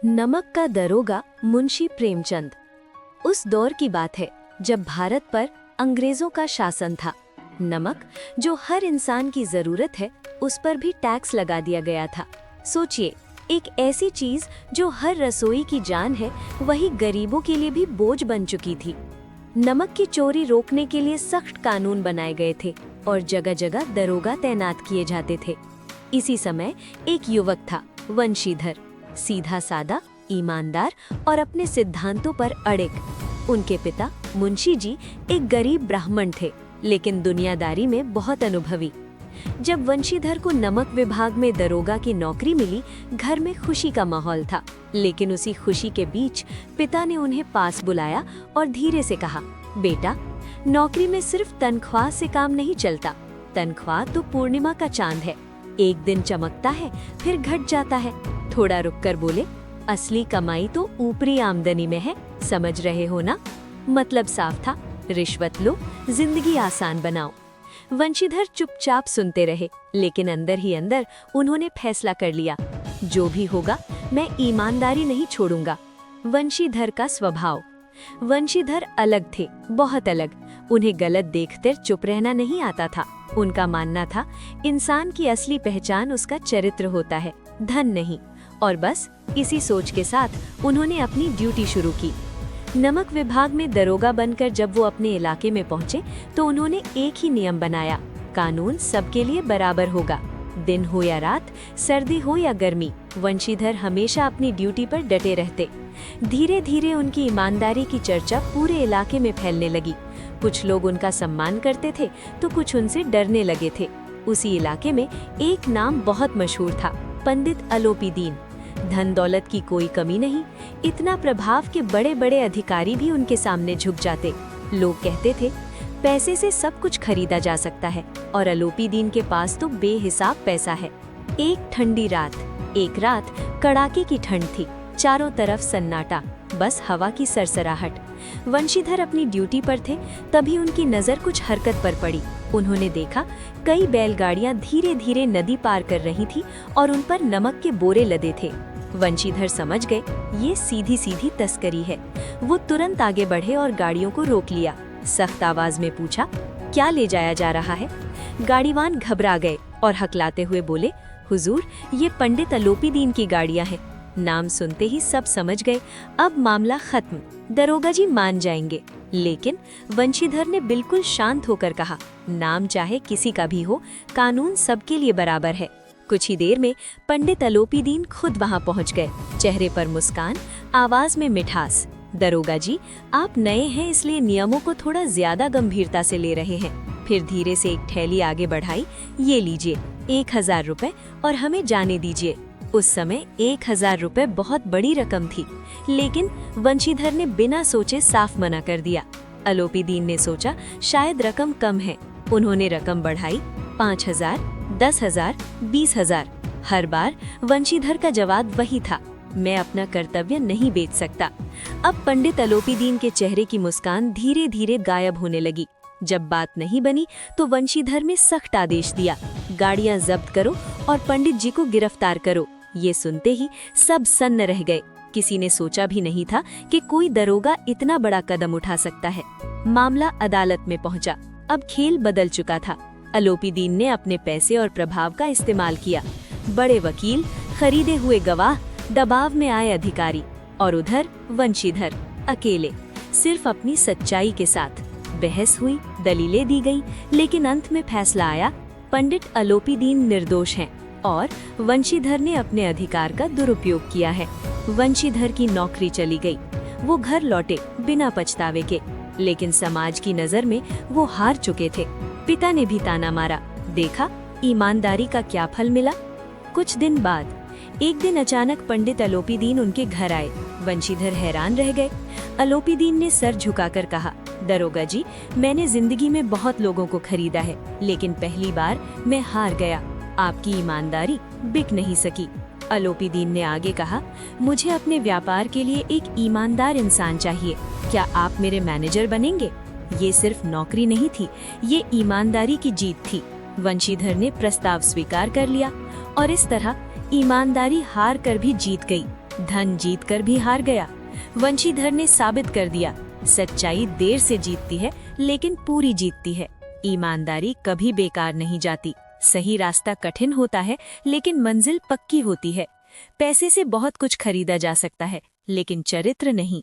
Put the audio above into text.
नमक का दरोगा मुंशी प्रेमचंद। उस दौर की बात है जब भारत पर अंग्रेजों का शासन था। नमक जो हर इंसान की जरूरत है, उस पर भी टैक्स लगा दिया गया था। सोचिए, एक ऐसी चीज जो हर रसोई की जान है, वही गरीबों के लिए भी बोझ बन चुकी थी। नमक की चोरी रोकने के लिए सख्त कानून बनाए गए थे और जगह जगह दरोगा तैनात किए जाते थे। इसी समय एक युवक था, वंशीधर, सीधा सादा, ईमानदार और अपने सिद्धांतों पर अड़िग। उनके पिता मुंशी जी एक गरीब ब्राह्मण थे, लेकिन दुनियादारी में बहुत अनुभवी। जब वंशीधर को नमक विभाग में दरोगा की नौकरी मिली, घर में खुशी का माहौल था। लेकिन उसी खुशी के बीच पिता ने उन्हें पास बुलाया और धीरे से कहा, बेटा, नौकरी में सिर्फ तनख्वाह से काम नहीं चलता। तनख्वाह तो पूर्णिमा का चांद है, एक दिन चमकता है फिर घट जाता है। थोड़ा रुककर बोले, असली कमाई तो ऊपरी आमदनी में है, समझ रहे हो ना? मतलब साफ था, रिश्वत लो, जिंदगी आसान बनाओ। वंशीधर चुपचाप सुनते रहे, लेकिन अंदर ही अंदर उन्होंने फैसला कर लिया, जो भी होगा मैं ईमानदारी नहीं छोड़ूंगा। वंशीधर का स्वभाव। वंशीधर अलग थे, बहुत अलग। उन्हें गलत देखकर चुप रहना नहीं आता था। उनका मानना था, इंसान की असली पहचान उसका चरित्र होता है, धन नहीं। और बस इसी सोच के साथ उन्होंने अपनी ड्यूटी शुरू की। नमक विभाग में दरोगा बनकर जब वो अपने इलाके में पहुंचे, तो उन्होंने एक ही नियम बनाया, कानून सबके लिए बराबर होगा। दिन हो या रात, सर्दी हो या गर्मी, वंशीधर हमेशा अपनी ड्यूटी पर डटे रहते। धीरे धीरे उनकी ईमानदारी की चर्चा पूरे इलाके में फैलने लगी। कुछ लोग उनका सम्मान करते थे, तो कुछ उनसे डरने लगे थे। उसी इलाके में एक नाम बहुत मशहूर था, पंडित अलोपी दीन। धन दौलत की कोई कमी नहीं, इतना प्रभाव के बड़े बड़े अधिकारी भी उनके सामने झुक जाते। लोग कहते थे, पैसे से सब कुछ खरीदा जा सकता है, और अलोपी दीन के पास तो बेहिसाब पैसा है। एक रात कड़ाके की ठंड थी, चारों तरफ सन्नाटा, बस हवा की सरसराहट। वंशीधर अपनी ड्यूटी पर थे, तभी उनकी नजर कुछ हरकत पर पड़ी। उन्होंने देखा, कई बैलगाड़ियां धीरे धीरे नदी पार कर रही थी और उन पर नमक के बोरे लदे थे। वंशीधर समझ गए, ये सीधी सीधी तस्करी है। वो तुरंत आगे बढ़े और गाड़ियों को रोक लिया। सख्त आवाज में पूछा, क्या ले जाया जा रहा है? गाड़ीवान घबरा गए और हकलाते हुए बोले, हुजूर, ये पंडित अलोपी दीन की गाड़ियां हैं। नाम सुनते ही सब समझ गए, अब मामला खत्म, दरोगा जी मान जाएंगे। लेकिन वंशीधर ने बिल्कुल शांत होकर कहा, नाम चाहे किसी का भी हो, कानून सबके लिए बराबर है। कुछ ही देर में पंडित अलोपी दीन खुद वहां पहुंच गए, चेहरे पर मुस्कान, आवाज में मिठास। दरोगा जी, आप नए हैं, इसलिए नियमों को थोड़ा ज्यादा गंभीरता से ले रहे हैं। फिर धीरे से एक थैली आगे बढ़ाई, ये लीजिए 1000 रुपए और हमें जाने दीजिए। उस समय 1000 रुपए बहुत बड़ी रकम थी, लेकिन वंशीधर ने बिना सोचे साफ मना कर दिया। अलोपी दीन ने सोचा शायद रकम कम है। उन्होंने रकम बढ़ाई, 5000, 10,000, 20,000। हर बार वंशीधर का जवाब वही था, मैं अपना कर्तव्य नहीं बेच सकता। अब पंडित अलोपी दीन के चेहरे की मुस्कान धीरे धीरे गायब होने लगी। जब बात नहीं बनी तो वंशीधर ने सख्त आदेश दिया, गाड़ियां जब्त करो और पंडित जी को गिरफ्तार करो। ये सुनते ही सब सन्न रह गए। किसी ने सोचा भी नहीं था कि कोई दरोगा इतना बड़ा कदम उठा सकता है। मामला अदालत में पहुंचा। अब खेल बदल चुका था। अलोपी दीन ने अपने पैसे और प्रभाव का इस्तेमाल किया। बड़े वकील, खरीदे हुए गवाह, दबाव में आए अधिकारी, और उधर वंशीधर अकेले, सिर्फ अपनी सच्चाई के साथ। बहस हुई, दलीलें दी गई, लेकिन अंत में फैसला आया, पंडित अलोपी दीन निर्दोष हैं और वंशीधर ने अपने अधिकार का दुरुपयोग किया है। वंशीधर की नौकरी चली गई। वो घर लौटे बिना पछतावे के, लेकिन समाज की नजर में वो हार चुके थे। पिता ने भी ताना मारा, देखा ईमानदारी का क्या फल मिला। कुछ दिन बाद एक दिन अचानक पंडित अलोपी दीन उनके घर आए। वंशीधर हैरान रह गए। अलोपी दीन ने सर झुकाकर कहा, दरोगा जी, मैंने जिंदगी में बहुत लोगों को खरीदा है, लेकिन पहली बार मैं हार गया। आपकी ईमानदारी बिक नहीं सकी। अलोपी दीन ने आगे कहा, मुझे अपने व्यापार के लिए एक ईमानदार इंसान चाहिए। क्या आप मेरे मैनेजर बनेंगे? ये सिर्फ नौकरी नहीं थी, ये ईमानदारी की जीत थी। वंशीधर ने प्रस्ताव स्वीकार कर लिया और इस तरह ईमानदारी हार कर भी जीत गई। धन जीतकर भी हार गया। वंशीधर ने साबित कर दिया, सच्चाई देर से जीतती है लेकिन पूरी जीतती है। ईमानदारी कभी बेकार नहीं जाती। सही रास्ता कठिन होता है लेकिन मंजिल पक्की होती है। पैसे से बहुत कुछ खरीदा जा सकता है लेकिन चरित्र नहीं।